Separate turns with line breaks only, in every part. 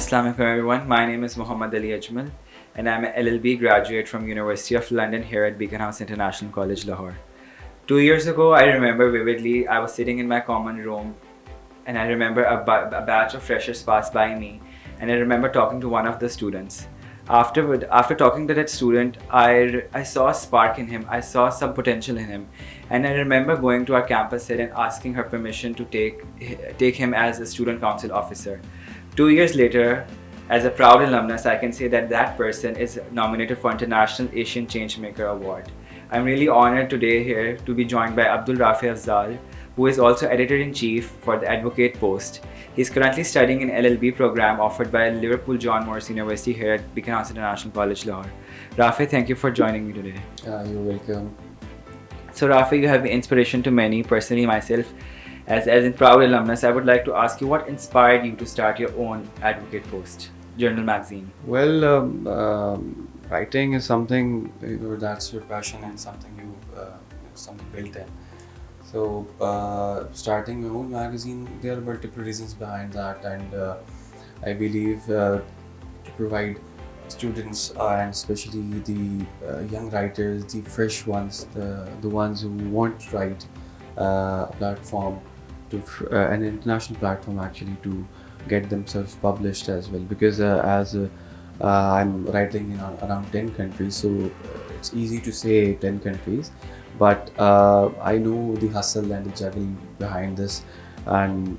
Assalamu alaikum everyone. My name is Muhammad Ali Ajmal and I'm an LLB graduate from University of London here at Beacon House International College, Lahore. 2 years ago, I remember vividly, I was sitting in my common room and I remember a batch of freshers passed by me and I remember talking to one of the students. After talking to that student, I saw a spark in him. I saw some potential in him. And I remember going to our campus head and asking her permission to take him as a student council officer. 2 years later, as a proud alumnus, I can say that that person is nominated for International Asian Changemaker Award. I'm really honored today here to be joined by Abdul Rafi Afzal, who is also editor-in-chief for the Advocate Post. He's currently studying an LLB program offered by Liverpool John Moores University here at Beacon House International College, Lahore. Rafi, thank you for joining me today.
You're welcome.
So Rafi, you have been inspiration to many. Personally, myself, as a proud alumnus, I would like to ask you what inspired you to start your own Advocate Post journal magazine.
Well, writing is something that's your passion and something something built in. So starting my own magazine, there are multiple reasons behind that, and I believe to provide students and especially the young writers, the fresh ones, the ones who want to write a platform an international platform actually to get themselves published as well, because I'm writing in around 10 countries, so it's easy to say 10 countries, but I know the hustle and the juggle behind this, and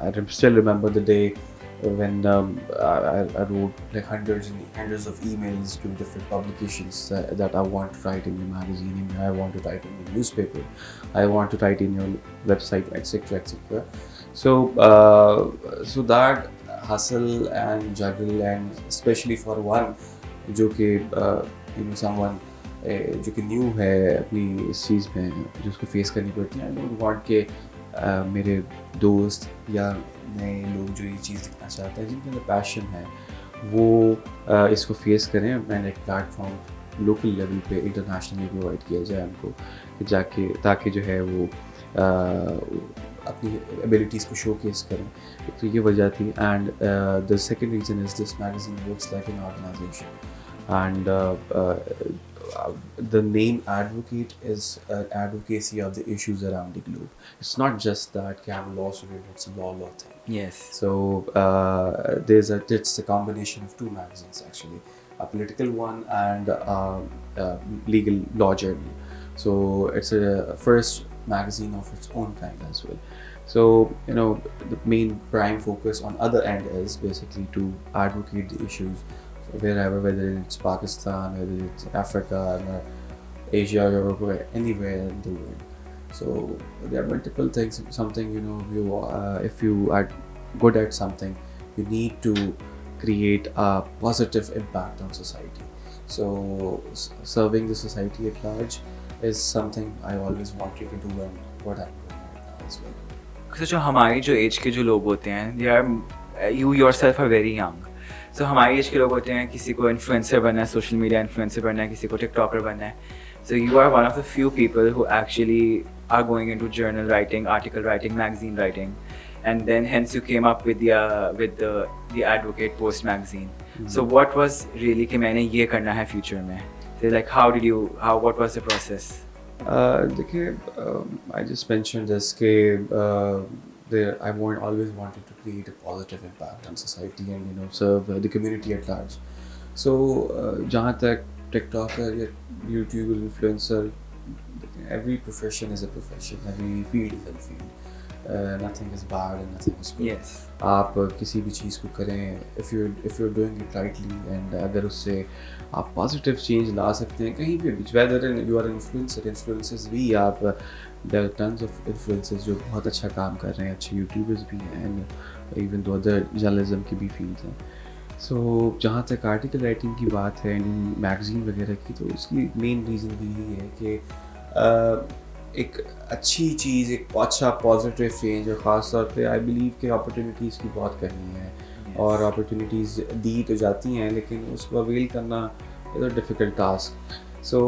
I still remember the day when I wrote like hundreds and hundreds of emails to different publications that I want to write in your magazine, I want to write in your newspaper, I want to write in your website, etc., etc. So that hustle and juggle, and especially for one जो कि someone जो कि new है अपनी इस चीज़ में, जिसको face करनी पड़ती है, आई डोंट वांट के मेरे दोस्त या नए लोग जो ये चीज़ दिखना चाहते हैं, जिनके अंदर पैशन है, वो इसको फेस करें, एंड एक प्लेटफॉर्म लोकल लेवल पे इंटरनेशनली प्रोवाइड किया जाए उनको, जाके ताकि जो है वो अपनी एबिलिटीज़ को शोकेस करें. तो ये वजह थी. And the second reason is this magazine works like an organization, and the name Advocate is advocacy of the issues around the globe. It's not just that I'm a law student, it's a law thing.
Yes.
So it's a combination of two magazines actually, a political one and legal law journal. So it's a first magazine of its own kind as well. So the main prime focus on other end is basically to advocate the issues wherever, whether it's Pakistan, whether it's Africa, Asia, Europe, or anywhere in the world. So there are multiple things. Something if you are good at something, you need to create a positive impact on society. So serving the society at large is something I always wanted to do, and what I'm doing right now as well.
So जो हमारी जो as के जो लोग होते हैं, they are you yourself are very young. So हमारी as के लोग होते हैं, किसी को इन्फ्लुएंसर बनना है, सोशल मीडिया इन्फ्लुएंसर बनना है, किसी को टिकटॉकर बनना है. So you are one of the few people who actually are going into journal writing, article writing, magazine writing, and then hence you came up with the Advocate Post magazine. Mm-hmm. So what was really कि मैंने ये करना है future में? So like what was the process?
देखिए, I just mentioned this कि I always wanted to create a positive impact on society and serve the community at large. So जहाँ तक TikToker या YouTube influencer, every profession is a profession, every field is a field. Nothing is bad and nothing is good.
Yes.
आप किसी भी चीज़ को करें, if you're doing it rightly, and अगर उससे आप positive change ला सकते हैं कहीं पे भी, whether you are an influencers भी, आप there are tons of influencers जो बहुत अच्छा काम कर रहे हैं, अच्छे YouTubers भी हैं, and even though other journalism की भी fields हैं. So जहाँ तक आर्टिकल राइटिंग की बात है, मैगज़ीन वगैरह की, तो उसकी मेन रीज़न भी यही है कि एक अच्छी चीज़, एक अच्छा पॉजिटिव चेंज, और ख़ास तौर पे आई बिलीव कि अपॉर्चुनिटीज़ की बहुत कमी है. Yes. और अपॉर्चुनिटीज़ दी तो जाती हैं, लेकिन उसको अवेल करना is a difficult task. So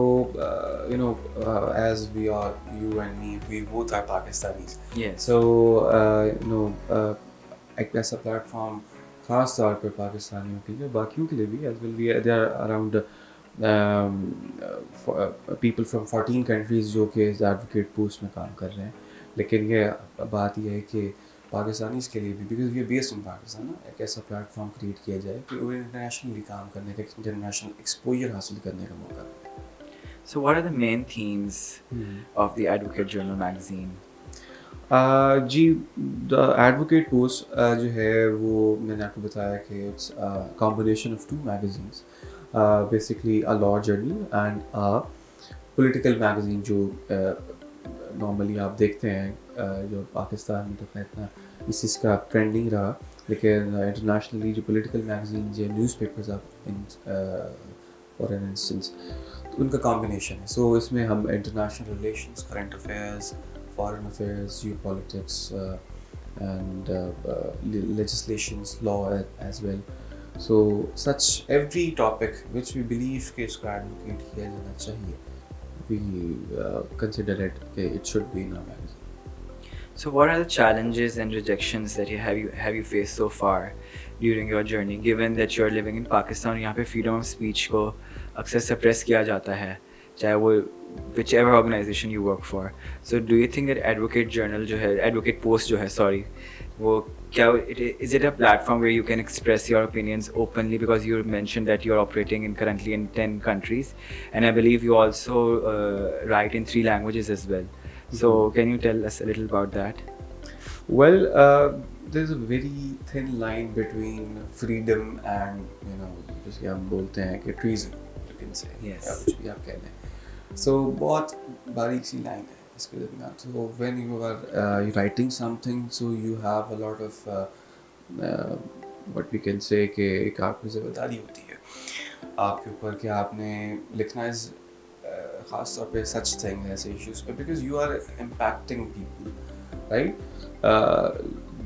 as we are, you and me, we both are Pakistanis.
Yes.
So एक ऐसा प्लेटफॉर्म ख़ास तौर पर पाकिस्तानियों के लिए, बाकियों के लिए भी as well, we they are around people from 14 countries जो कि एडवोकेट पोस्ट में काम कर रहे हैं। लेकिन ये बात यह है कि पाकिस्तानीज़ के लिए भी, because we are based in Pakistan, एक ऐसा प्लेटफॉर्म क्रिएट किया जाए कि वो इंटरनेशनली काम करने का, इंटरनेशनल एक्सपोजर हासिल करने का मौका मिले।
So, what are the main themes of the Advocate Journal magazine?
जी, द एडवोकेट पोस्ट जो है वो मैंने आपको बताया कि it's combination of two magazines, basically a law journal and a political magazine, जो नॉर्मली आप देखते हैं जो पाकिस्तान में तो खैर इतना इस चीज़ का ट्रेंडिंग रहा, लेकिन इंटरनेशनली जो पॉलिटिकल मैगजीन या न्यूज़पेपर्स आप इन फॉर एन इंस्टेंस, तो उनका कॉम्बिनेशन है। सो इसमें हम international relations, current affairs, foreign affairs, geopolitics, and legislations, law as well. So such every topic which we believe कि इसको advocate किया जाना चाहिए, we consider it it should be in our magazine.
So, what are the challenges and rejections that you faced so far during your journey? Given that you are living in Pakistan, यहाँ पे freedom of speech को अक्सर suppress किया जाता है, चाहे वो whichever organization you work for. So, do you think that Advocate Journal जो है, Advocate Post जो है, sorry, वो क्या is it a platform where you can express your opinions openly, because you mentioned that you're operating currently in 10 countries, and I believe you also write in 3 languages as well. So, can you tell us a little about that?
Well, there's a very thin line between freedom and, जैसे हम बोलते हैं कि treason, you can say,
Yes.
या कुछ भी आप कह लें। So बहुत बारीक सी लाइन है इसके दरमियान। So when you are writing something, so you have a lot of what we can say कि एक आपकी ज़िम्मेदारी होती है आपके ऊपर कि आपने लिखना है ख़ास तौर पे सच थिंग ऐसे इश्यूज़ पे, because you are impacting people, right?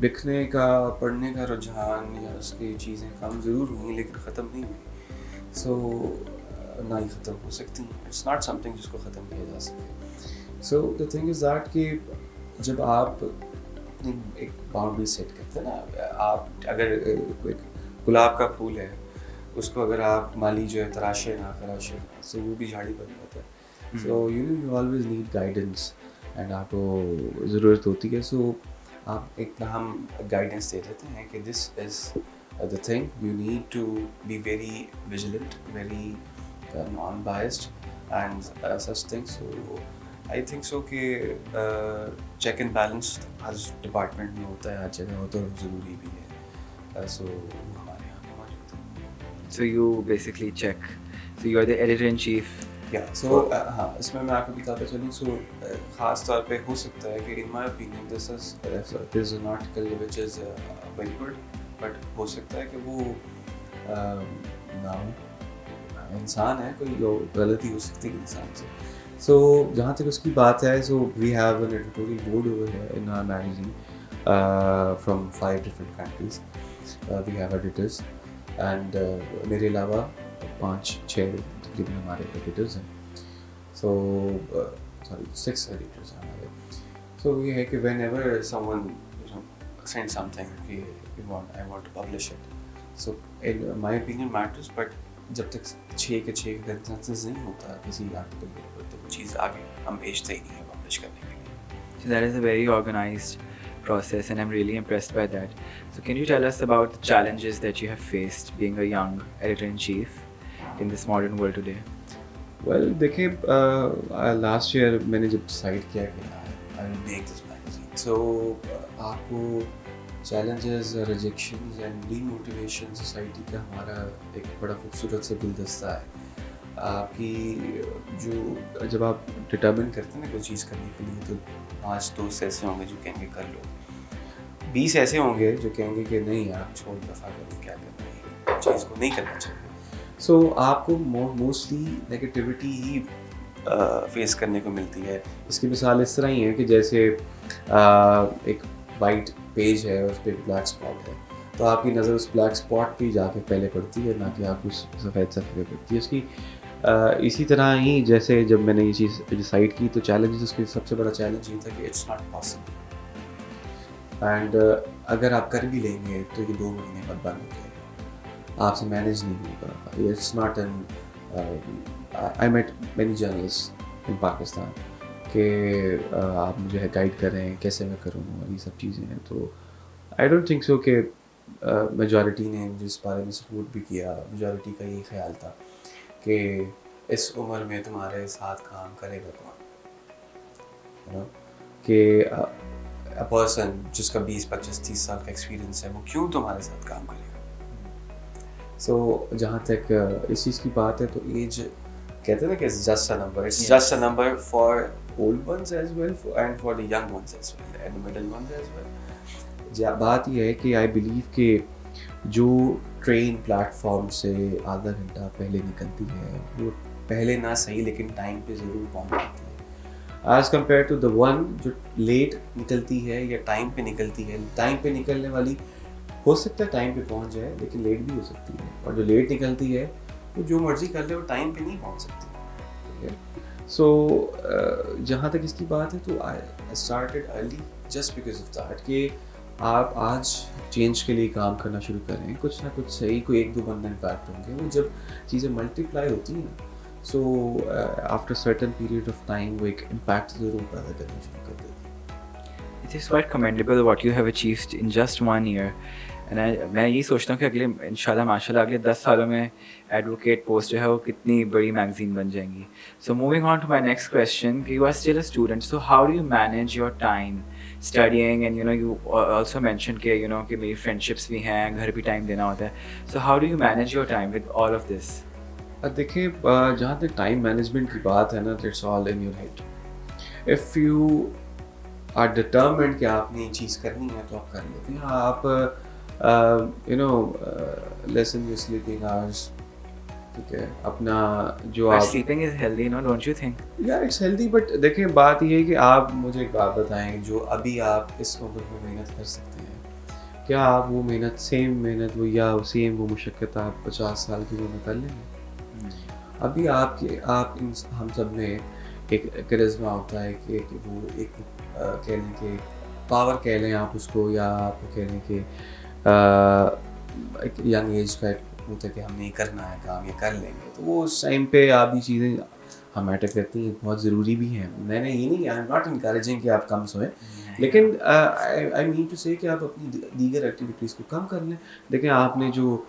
लिखने का, पढ़ने का रुझान या उसकी चीज़ें कम ज़रूर हुई लेकिन ख़त्म नहीं हुई। So ना ही ख़त्म हो सकती हैं। इट्स नॉट समथिंग जिसको ख़त्म किया जा सके। So the thing is that कि जब आप अपनी एक बाउंड्री सेट करते हैं ना, आप अगर एक गुलाब का फूल है, उसको अगर आप माली जो है तराशे ना तो वो भी झाड़ी बन जाता है। So you always need guidance and आपको ज़रूरत होती है। सो आप एक हम गाइडेंस दे देते हैं कि this is the thing, you need to be very vigilant, very non-biased and such things. So I think so कि check and balance her department में होता है, हर जगह होता है और ज़रूरी भी है। So हमारे यहाँ पे मौजूद है।
So you basically check. So you are the editor-in-chief.
Yeah. So हाँ, इसमें मैं आपको बताता चलूँ। So ख़ास तौर पे हो सकता है कि in my opinion this is an article which is very good, but हो सकता है कि वो ना हो, इंसान है, कोई गलती हो सकती है इंसान से। सो जहाँ तक उसकी बात है, so we have an editorial board over here in our magazine from 5 different countries. We have editors and मेरे अलावा 5-6 तकरीबन हमारे एडिटर्स हैं। सो सॉरी 6 एडिटर्स हैं हमारे। सो ये है कि whenever someone send something I want to publish it, so in my opinion matters, but जब तक 6 के 6 का कंसेंसस नहीं होता किसी आर्टिकल के ऊपर, तो वो चीज़ आगे हम भेजते ही नहीं है पब्लिश करने के लिए।
So that is a very organized process, and I'm really impressed by that. So can you tell us about the challenges that you have faced being a young editor-in-chief in this modern world today?
Well, देखिए last year मैंने जब decide किया कि I will make this magazine, so आपको challenges, rejections and demotivation society का हमारा एक बड़ा खूबसूरत सा गुलदस्ता है। आपकी जो जब आप डिटर्मिन करते हैं ना कोई चीज़ करने के लिए, तो 5 दोस्त ऐसे होंगे जो कहेंगे कर लो, 20 ऐसे होंगे जो कहेंगे कि नहीं यार छोड़, दफ़ा करो, क्या करना है, चीज़ को नहीं करना चाहिए। सो आपको मोस्टली नेगेटिविटी ही फेस करने को मिलती है। इसकी मिसाल इस तरह ही है कि जैसे एक वाइट पेज है, उस पर ब्लैक स्पॉट है, तो आपकी नज़र उस ब्लैक स्पॉट पे जाके पहले पड़ती है, ना कि आप उस सफ़ेद सफ़े पे पड़ती है। इसकी इसी तरह ही जैसे जब मैंने ये चीज़ डिसाइड की, तो चैलेंज उसकी सबसे बड़ा चैलेंज ये था कि इट्स नॉट पॉसिबल। एंड अगर आप कर भी लेंगे तो ये 2 महीने बाद बंद हो जाएगा, आपसे मैनेज नहीं होगा। It's not an I met many journalist in Pakistan कि आप मुझे गाइड कर रहे हैं कैसे मैं करूँ और ये सब चीज़ें हैं। तो आई डोंट थिंक सो कि मेजॉरिटी ने जिस बारे में सपोर्ट भी किया, मेजॉरिटी का यही ख्याल था कि इस उम्र में तुम्हारे साथ काम करेगा कौन, यू नो, कि अ पर्सन जिसका 20, 25, 30 साल का एक्सपीरियंस है वो क्यों तुम्हारे साथ काम करेगा। सो जहाँ तक इस चीज़ की बात है तो एज कहते हैं ना कि it's just a number, it's just a number for old ones as well and for the young ones as well and the middle ones as well. बात यह है कि आई बिलीव कि जो ट्रेन प्लेटफॉर्म से आधा घंटा पहले निकलती है वो पहले ना सही लेकिन टाइम पे ज़रूर पहुंच जाती है, as compare to the one जो लेट निकलती है या टाइम पे निकलती है। टाइम पे निकलने वाली हो सकता है टाइम पे पहुंच जाए लेकिन लेट भी हो सकती है, और जो लेट निकलती है वो जो मर्जी कर ले वो टाइम पे नहीं पहुंच सकती, ठीक है। सो जहाँ तक इसकी बात है तो I started early just because of that कि आप आज चेंज के लिए काम करना शुरू करें, कुछ ना कुछ सही कोई 1-2 बंदा इम्पैक्ट होंगे। वो जब चीज़ें मल्टीप्लाई होती हैं ना, so after certain period of time वो एक इम्पैक्ट ज़रूर पैदा करना शुरू कर देती है।
It is quite commendable what you have achieved in just 1 year. मैं यही सोचता हूँ कि अगले इंशाल्लाह माशाल्लाह अगले 10 सालों में एडवोकेट पोस्ट जो है वो कितनी बड़ी मैगजीन बन जाएंगी। So moving on to my next question, you are still a student, so how do you manage your time studying and you also mention कि कि मेरी फ्रेंडशिप्स भी हैं, घर भी टाइम देना होता है। So how do you manage your time with all of this?
देखिए जहाँ तक टाइम मैनेजमेंट की बात है ना, it's all in your head. If you are determined कि आपने ये चीज़ करनी है तो आप कर लेते हैं। आप लेसन योर स्लीपिंग आवर्स, ठीक है, अपना जो
But
आप
sleeping is healthy, no? Don't you think?
यार इट्स हेल्दी, बट देखिए बात ये है कि आप मुझे एक बात बताएं, जो अभी आप इस उम्र में मेहनत कर सकते हैं, क्या आप वो मेहनत सेम मेहनत वो या सेम वो मुशक्क़त आप 50 साल की उम्र में कर लेंगे? अभी हम सब में एक करिश्मा होता है कि वो एक कह लें कि पावर कह लें आप उसको, या आप कह लें कि एक यंग एज का एक होता है कि हमने ये करना है काम, ये कर लेंगे। तो वो उस टाइम पे आप ये चीज़ें हम मैटर करती हैं, बहुत ज़रूरी भी हैं। मैंने ये नहीं, आई एम नॉट इनकरेजिंग कि आप कम सोएं, लेकिन आई मीन टू से कि आप अपनी दीगर एक्टिविटीज़ को कम कर लें। देखें आपने जो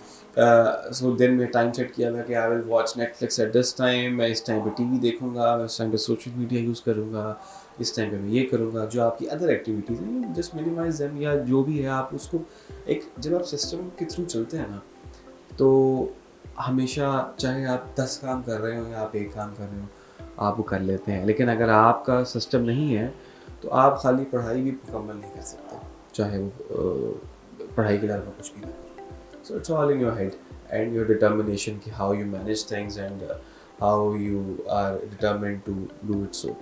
दिन में टाइम सेट किया हुआ कि I will watch Netflix at this time, मैं इस टाइम पे टीवी देखूंगा, मैं इस टाइम पे सोशल मीडिया यूज़ करूंगा, इस टाइम पे मैं ये करूंगा। जो आपकी अदर एक्टिविटीज़ हैं जस्ट मिनिमाइज देम, या जो भी है आप उसको एक, जब आप सिस्टम के थ्रू चलते हैं ना, तो हमेशा चाहे आप 10 काम कर रहे हो या आप एक काम कर रहे हो, आप वो कर लेते हैं। लेकिन अगर आपका सिस्टम नहीं है तो आप खाली पढ़ाई भी मुकम्मल नहीं कर सकते, चाहे वो पढ़ाई के अलावा कुछ भी ना करो। So it's all in your head and your determination कि how you manage things and how you are determined to do it so.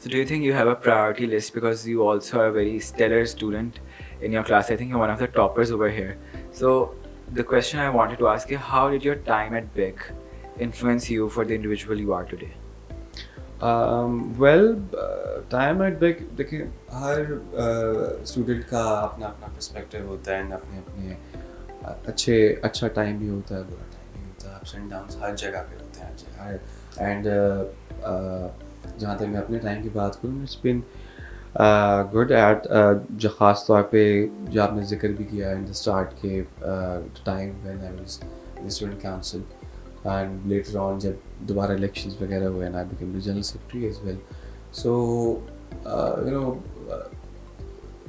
So do you think you have a priority list, because you also are a very stellar student in your class? I think you're one of the toppers over here. So the question I wanted to ask you, how did your time at BIC influence you for the individual you are today?
Time at BIC, देखिए हर student का अपना अपना perspective होता है, अपने अपने अच्छा time भी होता है, बुरा टाइम भी होता है, अप्स एंड डाउन्स हर जगह पे होते हैं, हर एंड जहाँ तक मैं अपने टाइम की बात करूँ, इट्स बिन गुड एट जो ख़ास तौर पे जो आपने जिक्र भी किया इन द स्टार्ट के time when I was in student council and later on जब दोबारा इलेक्शंस वगैरह हुए and I became the general secretary as well. So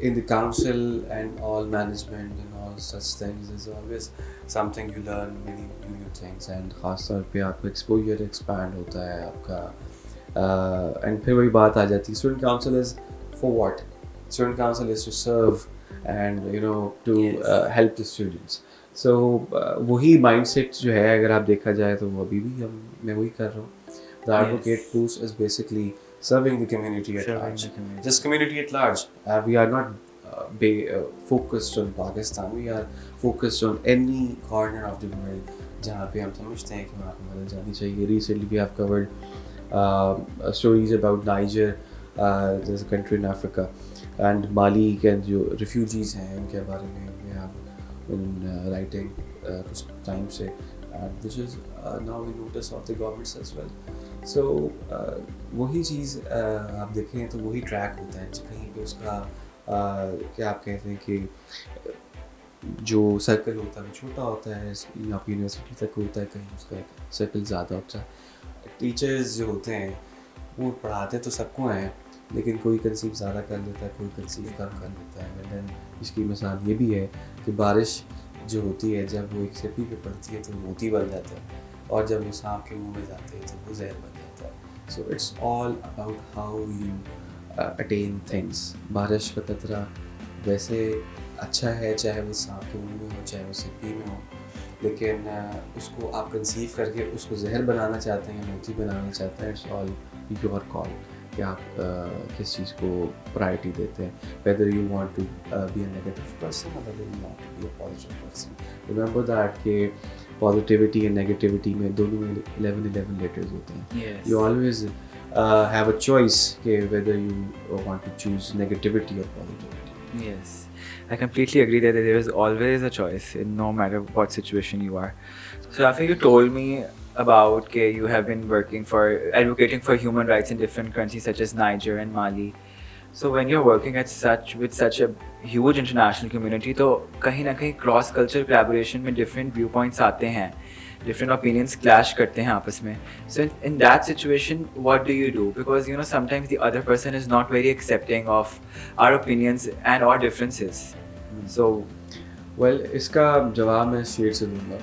in the council and all management and all such things, there's always something you learn, many new things, and ख़ास तौर पे आपका exposure expand होता है आपका, and फिर वही बात आ जाती है, student council is for what? Student council is to serve and to help the students. So वही mindset जो है अगर आप देखा जाए तो वो अभी भी मैं वही कर रहा हूँ. The advocate post is basically serving the community at large. Just community at large. We are not focused on Pakistan. We are focused on any corner of the world जहाँ पे हम समझते हैं कि वहाँ पे मदद जानी चाहिए. Recently we have covered stories about Niger. There's a country in Africa and Mali के जो रिफ्यूजीज़ हैं उनके बारे में वी हैव बिन राइटिंग कुछ टाइम से, and which is now in notice of the governments as well. So वही चीज़ आप देखें तो वही ट्रैक होता है, कहीं पे उसका क्या आप कहते हैं कि जो सर्कल होता है वो छोटा होता है, यहाँ पे यूनिवर्सिटी तक होता है, कहीं उसका सर्कल ज़्यादा होता है। टीचर्स जो होते हैं वो पढ़ाते तो सबको हैं, लेकिन कोई कंसीव ज़्यादा कर लेता है, कोई कंसीव कम कर लेता है। दैन इसकी मिसाल ये भी है कि बारिश जो होती है जब वो एक सिपी पे पड़ती है तो मोती बन जाता है, और जब वो सांप के मुंह में जाते हैं तो वो जहर बन जाता है। सो it's all about how you attain things. बारिश का कतरा वैसे अच्छा है, चाहे वो सांप के मुंह में हो चाहे वो सिपी में हो, लेकिन उसको आप कंसीव करके उसको जहर बनाना चाहते हैं या मोती बनाना चाहते हैं, इट्स ऑल योर कॉल कि आप किस चीज़ को प्रायोरिटी देते हैं, whether you want to be a negative person और whether you want to be a positive person. Remember that कि पॉजिटिविटी एंड नेगेटिविटी में दोनों में 11 लेटर्स होते हैं। You always have a choice कि whether you want to choose negativity और positivity.
Yes, I completely agree that there is always a choice in no matter what situation you are. So Rafi, you told me about that you have been advocating for human rights in different countries such as Niger and Mali. So when you're working with such a huge international community, तो कहीं ना कहीं cross cultural collaboration में different viewpoints आते हैं, different opinions clash करते हैं आपस में. So in that situation, what do you do? Because you know sometimes the other person is not very accepting of our opinions and our differences. So
well इसका जवाब मैं शेर से दूंगा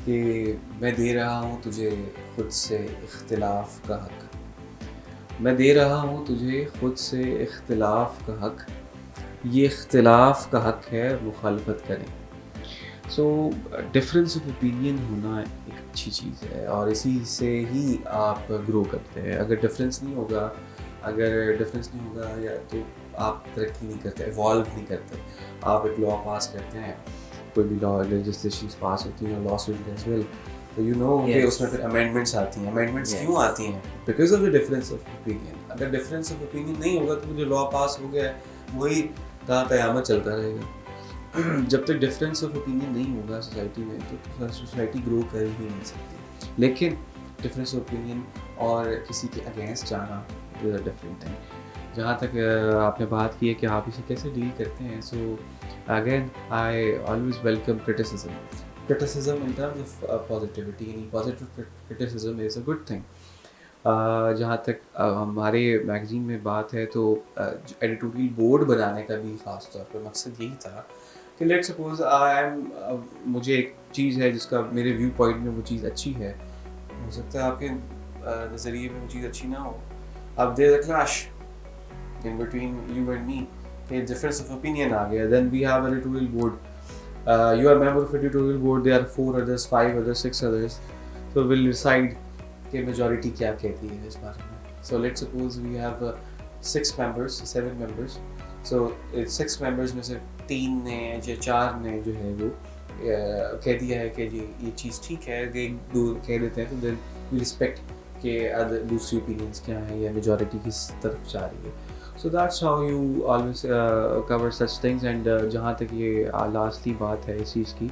कि मैं दे रहा हूँ तुझे खुद से इख्तिलाफ का हक, मैं दे रहा हूँ तुझे खुद से इख्तिलाफ का हक, ये इख्तिलाफ का हक है मुखालफत करें। सो डिफरेंस ऑफ ओपिनियन होना एक अच्छी चीज़ है और इसी से ही आप ग्रो करते हैं। अगर डिफरेंस नहीं होगा या तो आप तरक्की नहीं करते, इवॉल्व नहीं करते। आप एक लॉ पास करते हैं, कोई भी लॉ लेजिस्लेशन पास होती है, लॉ स्टूडेंट एज वेल, तो यू नो कि उसमें फिर अमेंडमेंट्स आती हैं। अमेंडमेंट्स क्यों आती हैं? Because of the difference of opinion. अगर डिफरेंस ऑफ ओपिनियन नहीं होगा तो जो लॉ पास हो गया है वही क़यामत चलता रहेगा। जब तक डिफरेंस ऑफ ओपिनियन नहीं होगा सोसाइटी में तो सोसाइटी ग्रो कर ही नहीं सकती। लेकिन डिफरेंस ऑफ ओपिनियन और किसी के अगेंस्ट जाना इज़ अ डिफरेंट थिंग। जहाँ तक आपने बात की है कि आप इसे कैसे डील करते हैं, so again I always welcome criticism in terms of positivity. Positive criticism is a good thing. जहाँ तक हमारे मैगज़ीन में बात है तो एडिटोरियल बोर्ड बनाने का भी ख़ास तौर पर मकसद यही था कि लेट सपोज मुझे एक चीज़ है जिसका मेरे व्यू पॉइंट में वो चीज़ अच्छी है, हो सकता है आपके नज़रिए में वो चीज़ अच्छी ना हो। अब there a clash in between you and me, कि डिफरेंस ऑफ ओपिनियन आ गया, then we have editorial board. You are a member of editorial board, there are 4 others, 5 others, 6 others, so we'll decide कि majority क्या कहती है इस बारे में। So let's suppose we have 6 members, 7 members, so 6 members में से 3 ने या 4 ने जो है वो कह दिया है कि जी ये चीज़ ठीक है, एक दो कह देते हैं, तो then we respect कि दूसरी opinions क्या हैं या majority किस तरफ जा रही है। So that's how you always cover such things. And जहाँ तक ये लास्टली बात है इस चीज़ की,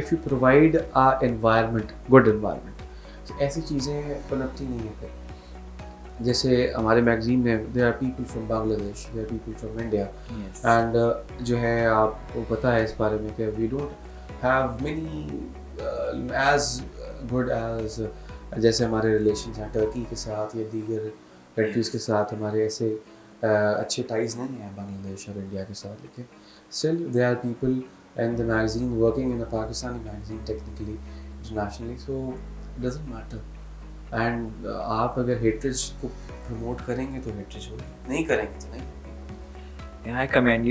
if you provide a environment, good environment, so ऐसी चीज़ें पनपती नहीं है फिर। जैसे हमारे मैगज़ीन में there are people from Bangladesh, there are people from India,
yes.
and जो है आपको पता है इस बारे में कि we don't have many as good as जैसे हमारे रिलेशन हैं टर्की के साथ या दीगर कंट्रीज़ के साथ, हमारे ऐसे अच्छे टाइज नहीं हैं बांग्लादेश और इंडिया के साथ, लेकिन still they are people in the magazine working in a Pakistani magazine technically internationally, so it doesn't matter. And आप अगर हेट्रेज को प्रमोट करेंगे तो हेट्रेज होगी, नहीं करेंगे तो नहीं।
I commend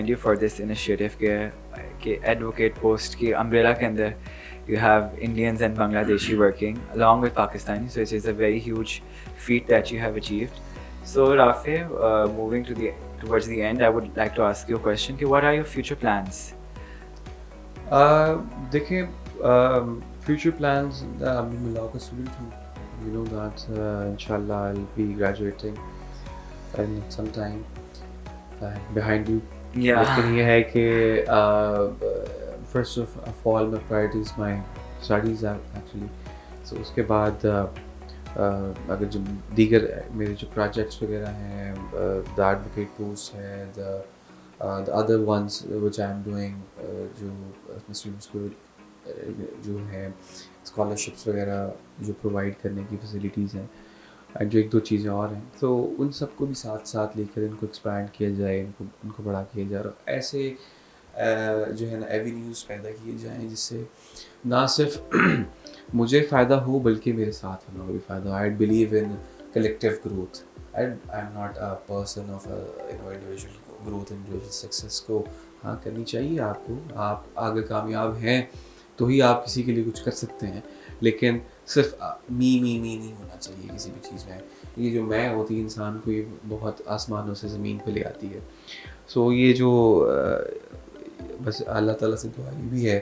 you for this initiative के advocate post की umbrella के अंदर you have Indians and Bangladeshi working along with Pakistani, so it is a very huge feat that you have achieved. So Rafi, moving towards the end, I would like to ask you a question. What are your future plans?
देखिए future plans, मैं law का student हूँ, you know that inshallah I'll be graduating in some time, behind you.
Yeah.
लेकिन ये है कि first of all my priorities my studies are actually. So उसके बाद अगर जो दीगर मेरे जो projects वगैरह हैं, the advocate post है, the other ones which I am doing, जो अपने students को जो है scholarships वगैरह जो provide करने की facilities हैं, एंड जो एक दो चीज़ें और हैं, तो उन सबको भी साथ साथ लेकर इनको एक्सपैंड किया जाए, इनको बड़ा किया जाए, और ऐसे जो है ना एवेन्यूज़ पैदा किए जाएँ जिससे ना सिर्फ मुझे फ़ायदा हो बल्कि मेरे साथ वालों को भी फ़ायदा हो. I believe in collective growth. I am not a person of individual growth, individual success को हाँ करनी चाहिए आपको. आप अगर कामयाब हैं तो ही आप किसी के लिए कुछ कर सकते हैं, लेकिन सिर्फ मी नहीं होना चाहिए किसी भी चीज़ में. ये जो मैं होती है इंसान को ये बहुत आसमानों से ज़मीन पे ले आती है. सो ये जो बस अल्लाह ताला से दुआ ये भी है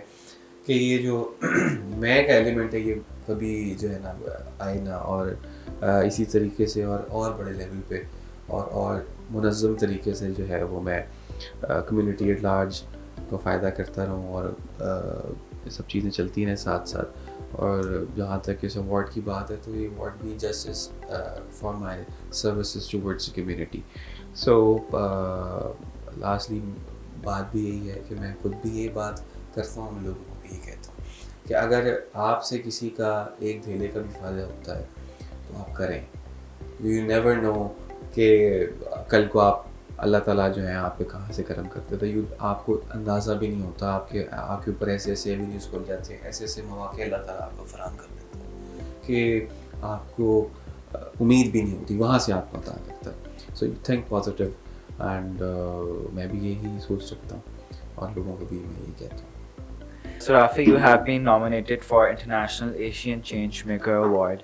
कि ये जो मैं का एलिमेंट है ये कभी जो है ना आए ना, और इसी तरीके से और बड़े लेवल पे और मुनज़्ज़म तरीके से जो है वो मैं कम्युनिटी एट लार्ज को फ़ायदा करता रहूँ, और ये सब चीज़ें चलती रहें साथ साथ. और जहाँ तक इस अवार्ड की बात है तो ये अवार्ड भी justice for my services towards the community. So lastly बात भी यही है कि मैं खुद भी ये बात करता हूँ, मैं लोगों को भी ये कहता हूँ कि अगर आपसे किसी का एक धेले का भी फ़ायदा होता है तो आप करें. यू नेवर नो कि कल को आप अल्लाह ताला जो है आप पे कहाँ से करम करते थे. यू आपको अंदाज़ा भी नहीं होता, आपके ऊपर ऐसे एवेन्यूज़ खुल जाते हैं, ऐसे मौके अल्लाह ताला आपको फराहम कर देता है कि आपको उम्मीद भी नहीं होती, वहाँ से आपको अता करता है. So you think positive, and मैं भी यही सोच सकता हूँ और लोगों को भी मैं यही कहता हूँ.
So Rafi, you have been nominated for International Asian Changemaker Award,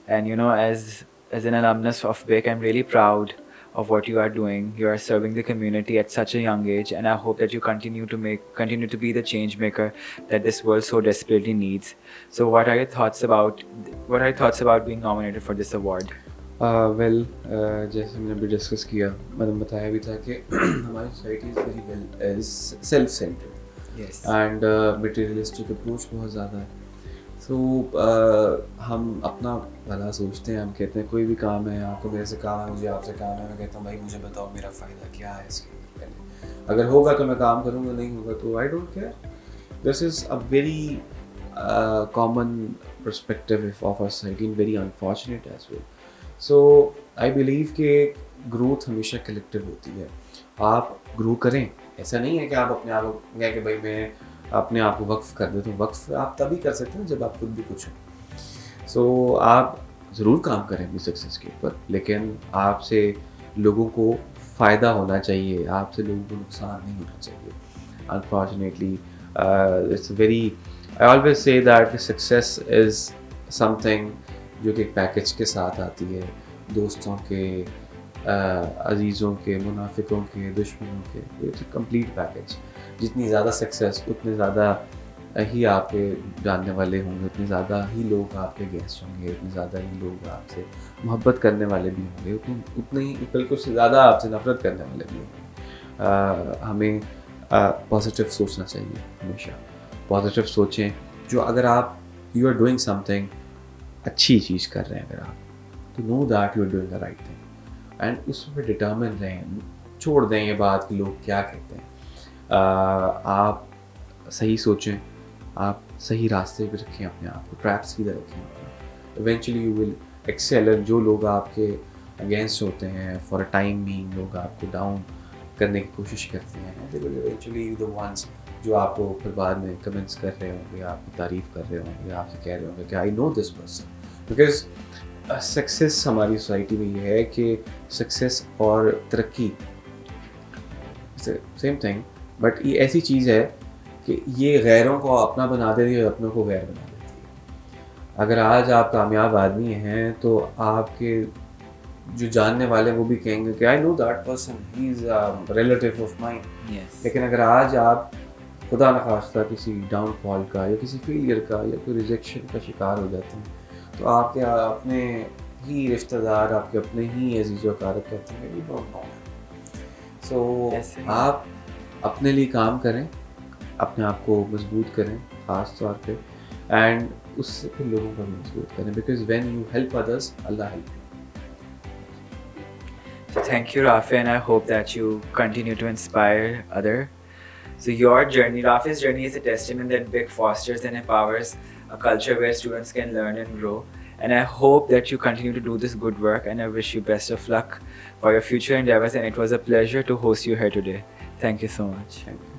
and you know, as an alumnus of BIC, I'm really proud of what you are doing. You are serving the community at such a young age, and I hope that you continue to be the change maker that this world so desperately needs. So what are your thoughts about being nominated for this award?
Well जैसे मैंने अभी discuss किया, मैंने बताया भी था कि हमारी society is very well self centred and materialistic approach बहुत ज़्यादा है. सो हम अपना भला सोचते हैं, हम कहते हैं कोई भी काम है, आपको मेरे से काम है, मुझे आपसे काम है. मैं कहता हूँ भाई मुझे बताओ मेरा फ़ायदा क्या है इसके अंदर. पहले अगर होगा तो मैं काम करूँगा, नहीं होगा तो I don't care. This is a very common perspective of our society and very unfortunate as well. So I believe कि ग्रोथ हमेशा कलेक्टिव होती है. आप ग्रो करें, ऐसा नहीं है कि आप अपने आप को कहें कि भाई मैं अपने आप को वक्फ कर देता हूँ. वक्फ आप तभी कर सकते हैं जब आप खुद भी कुछ हो. सो आप ज़रूर काम करें अपनी सक्सेस के ऊपर, लेकिन आपसे लोगों को फ़ायदा होना चाहिए, आपसे लोगों को नुकसान नहीं होना चाहिए. Unfortunately it's very, I always say that success is something जो कि एक पैकेज के साथ आती है, दोस्तों के, अजीज़ों के, मुनाफिकों के, दुश्मनों के. It's a complete package. जितनी ज़्यादा सक्सेस उतने ज़्यादा ही आपके जानने वाले होंगे, उतने ज़्यादा ही लोग आपके गेस्ट होंगे, उतने ज़्यादा ही लोग आपसे मोहब्बत करने वाले भी होंगे, उतने ही बल्कि उससे ज़्यादा आपसे नफ़रत करने वाले भी होंगे. हमें पॉजिटिव सोचना चाहिए हमेशा. पॉजिटिव सोचें. जो अगर आप यू आर डूइंग समथिंग, अच्छी चीज़ कर रहे हैं अगर आप, तो know that you are doing the right thing, and उस पर डिटर्मिन रहें. छोड़ दें ये बात कि लोग क्या कहते हैं. आप सही सोचें, आप सही रास्ते पे रखें अपने आप को, ट्रैक सीधा रखें अपना. Eventually you will excel. जो लोग आपके अगेंस्ट होते हैं, फॉर अ टाइम बीइंग लोग आपको डाउन करने की कोशिश करते हैं, they will eventually the ones जो आपको फिर बाद में कमेंट्स कर रहे होंगे, आपकी तारीफ़ कर रहे होंगे, आपसे कह रहे होंगे कि I know this person. Because success हमारी सोसाइटी में ये है कि सक्सेस और तरक्की सेम थिंग, बट ये ऐसी चीज़ है कि ये गैरों को अपना बना देती है और अपनों को गैर बना देती है. अगर आज आप कामयाब आदमी हैं तो आपके जो जानने वाले वो भी कहेंगे कि I know that person, he is a relative of mine. लेकिन अगर आज आप खुदा न खास्ता किसी डाउनफॉल का या किसी फेलियर का या कोई रिजेक्शन का शिकार हो जाते हैं, तो आपके अपने ही रिश्तेदार, आपके अपने ही अजीज़ व कारब कहते हैं यू डोंट नो. सो
ऐसे ही।
आप अपने लिए काम करें, अपने आप को मजबूत करें ख़ास तौर पे, एंड उससे फिर लोगों को भी मजबूत करें, because when you help others Allah help you.
So thank you, Rafi, and I hope that you continue to inspire other. So your journey, Rafi's journey, is a testament that BIC fosters and empowers a culture where students can learn and grow. And I hope that you continue to do this good work, and I wish you best of luck for your future endeavors. And it was a pleasure to host you here today. Thank you so much.
Thank you.